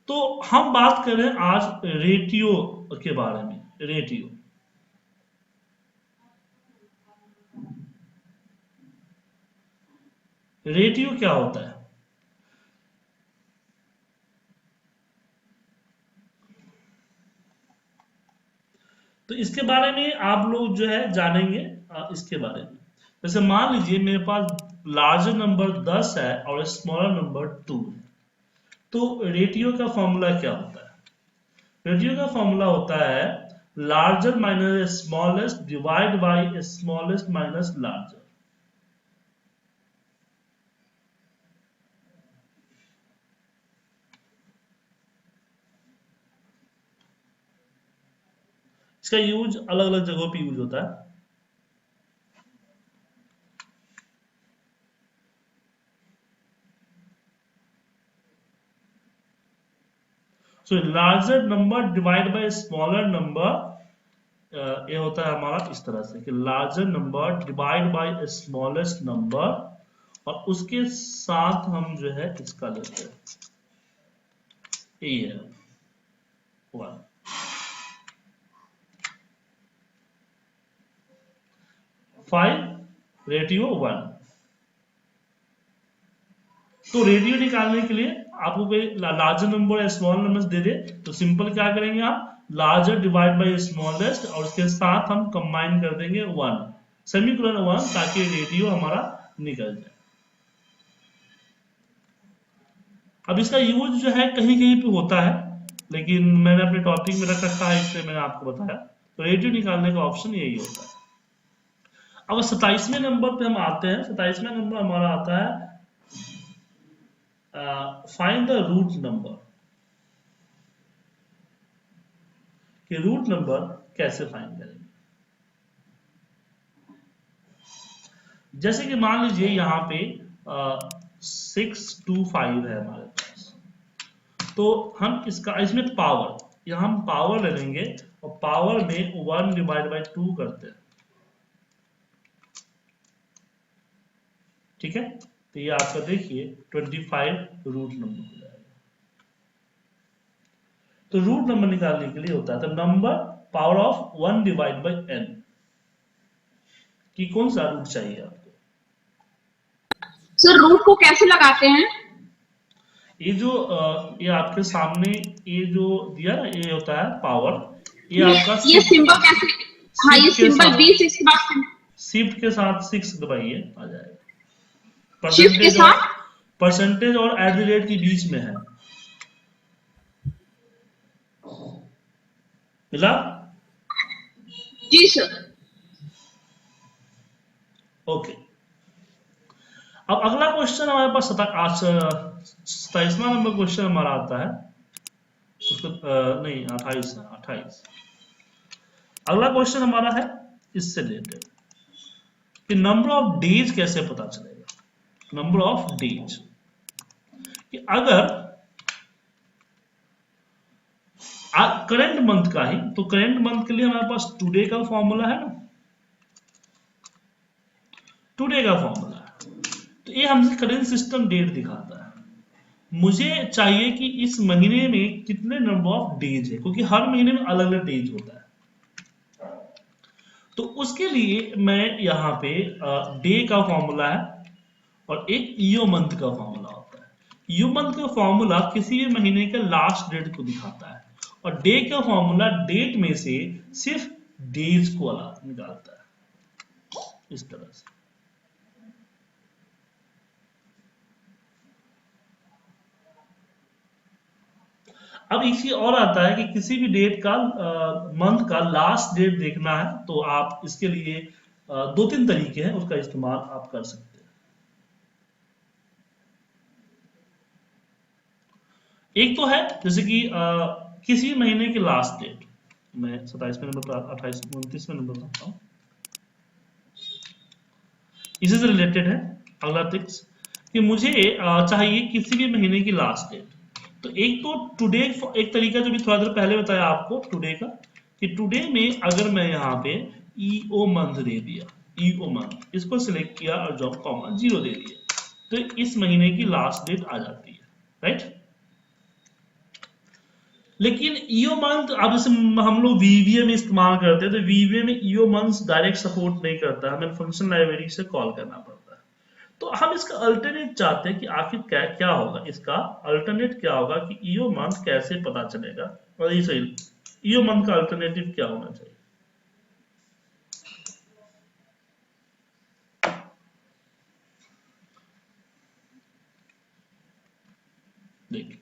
तो हम बात करें आज रेटियो के बारे में। रेटियो रेटियो क्या होता है? तो इसके बारे में आप लोग जो है जानेंगे इसके बारे में। जैसे मान लीजिए मेरे पास लार्जर नंबर 10 है और स्मॉलर नंबर 2 है, तो रेटियो का फॉर्मूला क्या होता है? रेटियो का फॉर्मूला होता है larger minus smallest divide by smallest minus larger. इसका यूज अलग अलग जगहों पे यूज होता है। So larger number divide by smaller number, ये होता है हमारा इस तरह से कि larger number divide by smallest number, और उसके साथ हम जो है इसका लेते हैं, ये है 1। 5 रेटियो 1। तो रेटियो निकालने के लिए आपको कोई लार्जर नंबर या स्मॉल नंबर दे दे तो सिंपल क्या करेंगे आप, लार्जर डिवाइड बाय स्मॉलेस्ट और उसके साथ हम कंबाइन कर देंगे 1, सेमीकोलन 1, ताकि रेटियो हमारा निकल जाए। अब इसका यूज जो है कहीं कहीं पे होता है, लेकिन मैंने अपने टॉपिक में रख रखा है इसलिए मैंने आपको बताया। तो रेटियो निकालने का ऑप्शन यही होता है। अब 27वें नंबर पे हम आते हैं। 27वां नंबर हमारा आता है फाइंड द रूट नंबर, कि रूट नंबर कैसे फाइंड करेंगे। जैसे कि मान लीजिए यहाँ पे 625 है हमारे पास, तो हम इसमें पावर, यहाँ हम पावर ले लेंगे और पावर में 1 डिवाइड बाई 2 करते हैं। ठीक है, तो ये आपका देखिए 25 रूट नंबर हो जाएगा। तो रूट नंबर निकालने के लिए होता है तो number power of 1 divide by n, कि कौन सा रूट चाहिए आपको। सर रूट को कैसे लगाते हैं? ये जो ये आपके सामने ये जो दिया ना, ये होता है पावर, ये आपका ये सिंबल कैसे? हाँ, ये शिफ्ट के सिंबल साथ, 20 इसके बाद शिफ्ट के साथ 6 दबाइए, आ जाएगा। शिफ्ट के साथ परसेंटेज और एट द रेट के बीच में है, मिला? जी सर। ओके, अब अगला क्वेश्चन हमारे पास 27वां नंबर क्वेश्चन हमारा आता है, उसको नहीं 28 है, 28। अगला क्वेश्चन हमारा है इससे रिलेटेड कि नंबर ऑफ डेज कैसे पता चलेगा। नंबर ऑफ डेज, कि अगर करेंट मंथ का ही, तो करेंट मंथ के लिए हमारे पास टुडे का फॉर्मूला है ना, टुडे का फॉर्मूला है। तो ये हमसे करेंट सिस्टम डेट दिखाता है। मुझे चाहिए कि इस महीने में कितने नंबर ऑफ डेज है, क्योंकि हर महीने में अलग अलग डेज होता है। तो उसके लिए मैं यहाँ पे डे का फॉर्मूला है और एक ईयो मंथ का फॉर्मूला होता है। ईयो मंथ का फॉर्मूला किसी भी महीने के लास्ट डेट को दिखाता है, और डे का फॉर्मूला डेट में से सिर्फ डेज को निकालता है, इस तरह से। अब एक चीज और आता है कि किसी भी डेट का मंथ का लास्ट डेट देखना है, तो आप इसके लिए 2-3 तरीके हैं, उसका इस्तेमाल आप कर सकते हैं। एक तो है जैसे कि किसी महीने की लास्ट डेट, मैं 27वें नंबर पर 29वें नंबर बताता हूँ, इसी से रिलेटेड है अगला टिप्स, कि मुझे चाहिए किसी भी महीने की लास्ट डेट। तो एक तो टुडे, एक तरीका जो भी थोड़ा देर पहले बताया आपको टुडे का, कि टुडे में अगर मैं यहाँ पे ईओ मंथ दे दिया, ईओ मंथ इसको सिलेक्ट किया और जॉब कॉमा 0 दे दिया, तो इस महीने की लास्ट डेट आ जाती है, राइट। लेकिन ईओ मंथ अब जैसे हम लोग वीवीए में इस्तेमाल करते हैं, तो वीवीए में ईओ मंथ डायरेक्ट सपोर्ट नहीं करता, हमें फंक्शन लाइब्रेरी से कॉल करना पड़ता है। तो हम इसका अल्टरनेट चाहते हैं कि आखिर क्या क्या होगा, इसका अल्टरनेट क्या होगा कि ईओ मंथ कैसे पता चलेगा, और ये सही ईओ मंथ का अल्टरनेटिव क्या होना चाहिए। देखिए,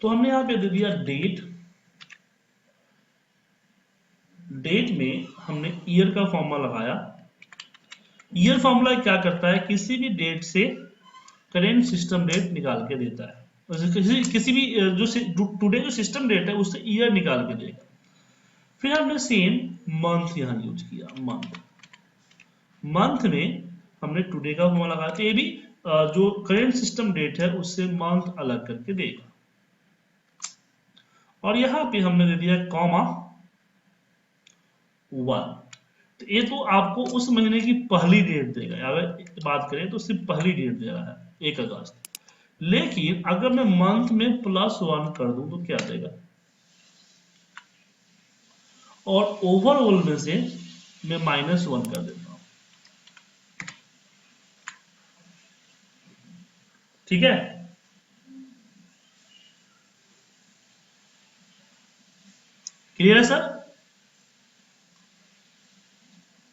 तो हमने यहां पे दे दिया डेट। डेट में हमने ईयर का फॉर्मूला लगाया। ईयर फॉर्मूला क्या करता है, किसी भी डेट से करेंट सिस्टम डेट निकाल के देता है, किसी भी जो टुडे जो सिस्टम डेट है उससे ईयर निकाल के देगा। फिर हमने सेम मंथ यहां यूज किया। मंथ में हमने टुडे का फॉर्मूला लगाया, तो ये भी जो करेंट सिस्टम डेट है उससे मंथ अलग करके देगा। और यहां पे हमने दे दिया कॉमा 1। तो ये तो आपको उस महीने की पहली डेट देगा, अगर बात करें तो सिर्फ पहली डेट दे रहा है 1 अगस्त। लेकिन अगर मैं मंथ में +1 कर दूं तो क्या देगा, और ओवरऑल में से मैं -1 कर देता हूं। ठीक है, क्लियर है सर?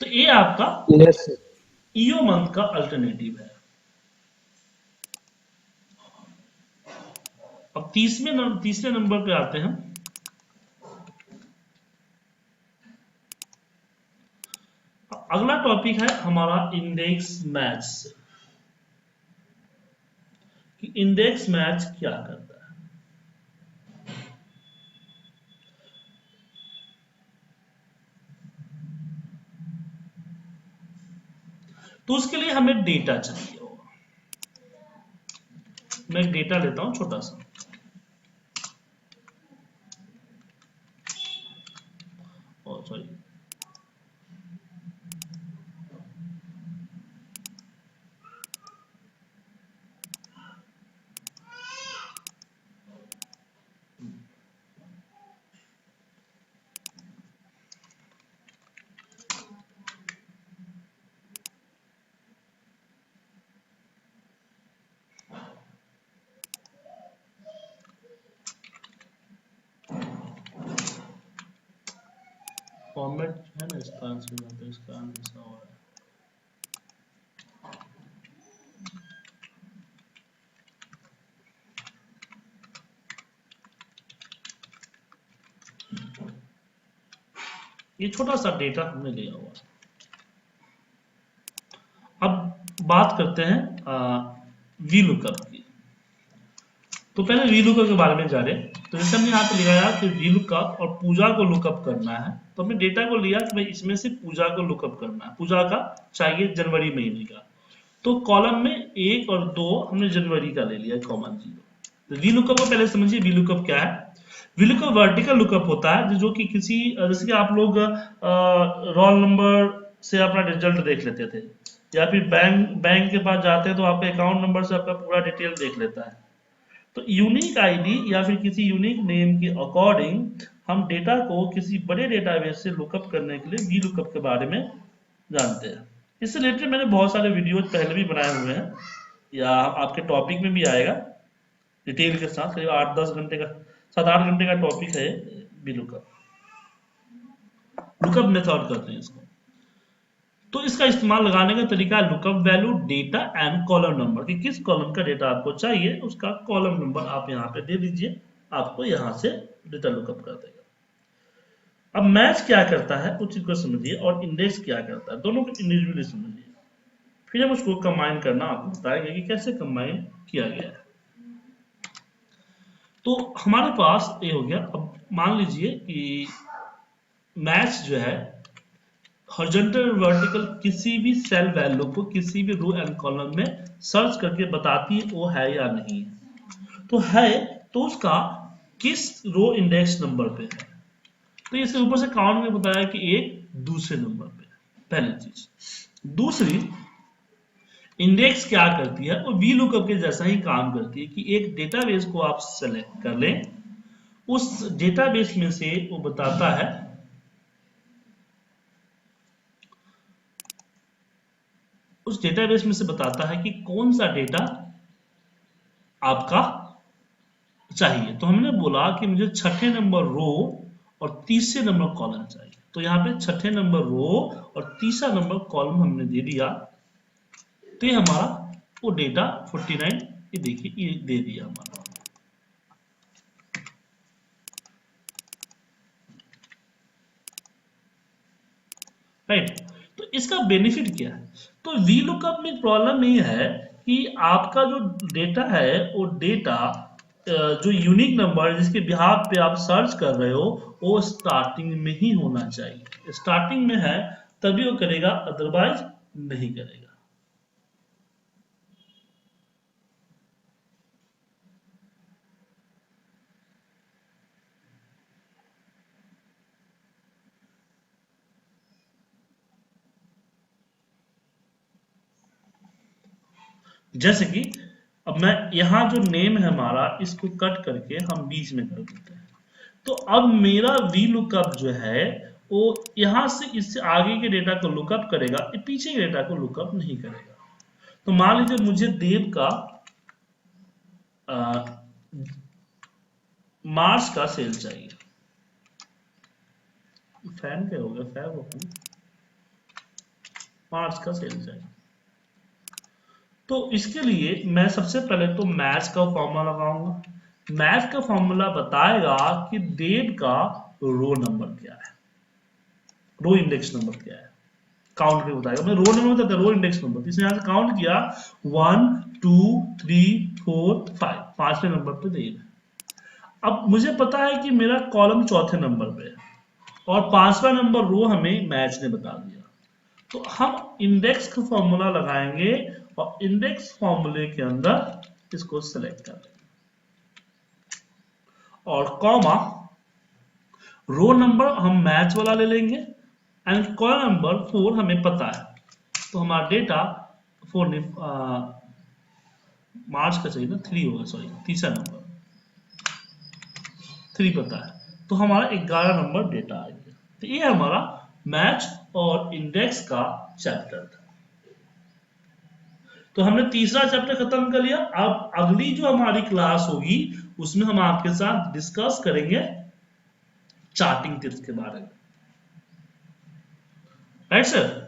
तो ये आपका यस सर। ईओ मंथ का अल्टरनेटिव है। अब तीसरे नंबर पे आते हैं। अगला टॉपिक है हमारा इंडेक्स मैच से, कि इंडेक्स मैच क्या करता है। तो उसके लिए हमें डेटा चाहिए होगा। मैं एक डेटा लेता हूं छोटा सा, सॉरी, फॉर्मेट है ना इसका आंसर, तो इसका आंसर हो रहा है। ये छोटा सा डेटा हमने लिया हुआ। अब बात करते हैं वी लुकअप की। तो पहले वी लुकअप के बारे में जाने। तो जैसे हमने यहाँ पे लिखा कि वी लुकअप और पूजा को लुकअप करना है, तो हमने डेटा को लिया कि भाई इसमें से पूजा को लुकअप करना है, पूजा का चाहिए जनवरी महीने का। तो कॉलम में 1 और 2 हमने जनवरी का ले लिया, कॉमन 0। तो वी लुकअप को पहले समझिए, वी लुकअप क्या है। वी लुकअप वर्टिकल लुकअप होता है, जो कि किसी जैसे कि आप लोग रोल नंबर से अपना रिजल्ट देख लेते थे, या फिर बैंक के पास जाते हैं तो आपके अकाउंट नंबर से आपका पूरा डिटेल देख लेता है। तो यूनिक आईडी या फिर किसी यूनिक नेम के अकॉर्डिंग हम डेटा को किसी बड़े डेटाबेस से लुकअप करने के लिए वी लुकअप के बारे में जानते हैं। इससे रिलेटेड मैंने बहुत सारे वीडियोज पहले भी बनाए हुए हैं, या आपके टॉपिक में भी आएगा डिटेल के साथ। करीब 8-10 घंटे का, 7-8 घंटे का टॉपिक है वी लुकअप मेथड करते हैं इसको। तो इसका इस्तेमाल लगाने का तरीका है lookup value data and column number, कि किस कॉलम का डेटा आपको चाहिए उसका कॉलम नंबर आप यहाँ पे दे दीजिए, आपको यहाँ से डेटा लुकअप कर देगा। अब मैच क्या करता है उस चीज को समझिए, और इंडेक्स क्या करता है, दोनों को इंडिविजुअली समझिए। फिर हम उसको कंबाइन करना आपको बताएंगे कि कैसे कंबाइन किया गया है। तो हमारे पास ये हो गया। अब मान लीजिए कि मैच जो है हॉरिजॉन्टल वर्टिकल किसी भी सेल वैल्यू को किसी भी रो एंड कॉलम में सर्च करके बताती है वो है या नहीं है। तो है तो उसका किस रो इंडेक्स नंबर पे है। तो इसे ऊपर से काउंट में बताया कि एक दूसरे नंबर पे, पहली चीज। दूसरी, इंडेक्स क्या करती है, वो वी लुकअप के जैसा ही काम करती है कि एक डेटाबेस को आप सेलेक्ट कर लें, उस डेटाबेस में से वो बताता है कि कौन सा डेटा आपका चाहिए। तो हमने बोला कि मुझे छठे नंबर रो और तीसरे नंबर कॉलम चाहिए, तो यहाँ पे छठे नंबर रो और तीसरा नंबर कॉलम हमने दे दिया, तो ये हमारा वो डेटा 49, ये देखिए ये दे दिया हमारा। राइट, तो इसका बेनिफिट क्या है? तो वी लुकअप में प्रॉब्लम ये है कि आपका जो डेटा है वो डेटा जो यूनिक नंबर जिसके बिहाफ पे आप सर्च कर रहे हो वो स्टार्टिंग में ही होना चाहिए। स्टार्टिंग में है तभी वो करेगा, अदरवाइज नहीं करेगा। जैसे कि अब मैं यहाँ जो नेम है हमारा इसको कट करके हम बीच में कर देते हैं, तो अब मेरा वी लुकअप जो है वो यहां से इससे आगे के डेटा को लुकअप करेगा, ये पीछे के डेटा को लुकअप नहीं करेगा। तो मान लीजिए मुझे देव का मार्च का सेल चाहिए, फैन क्या हो गया, फैन ओपन, मार्च का सेल चाहिए। तो इसके लिए मैं सबसे पहले तो मैच का फॉर्मूला लगाऊंगा। मैच का फॉर्मूला बताएगा कि देव का रो नंबर क्या है, रो इंडेक्स नंबर क्या है, काउंट करके बताएगा। मैं रो नंबर बताता, रो इंडेक्स नंबर, इसने यहां से काउंट किया 1 2 3 4 5, पांचवें नंबर पे देव है। अब मुझे पता है कि मेरा कॉलम चौथे नंबर पे है और पांचवा नंबर रो हमें मैच ने बता दिया, तो हम इंडेक्स का फॉर्मूला लगाएंगे और इंडेक्स फॉर्मूले के अंदर इसको सेलेक्ट कर लेंगे और कॉमा रो नंबर हम मैच वाला ले लेंगे एंड कॉलम नंबर 4 हमें पता है, तो हमारा डेटा 4 ने मार्च का चाहिए ना, 3 होगा, सॉरी तीसरा नंबर 3 पता है, तो हमारा 11 नंबर डेटा आ गया। तो ये हमारा मैच और इंडेक्स का चैप्टर था। तो हमने तीसरा चैप्टर खत्म कर लिया। अब अगली जो हमारी क्लास होगी उसमें हम आपके साथ डिस्कस करेंगे चार्टिंग टिप्स के बारे में। Right sir?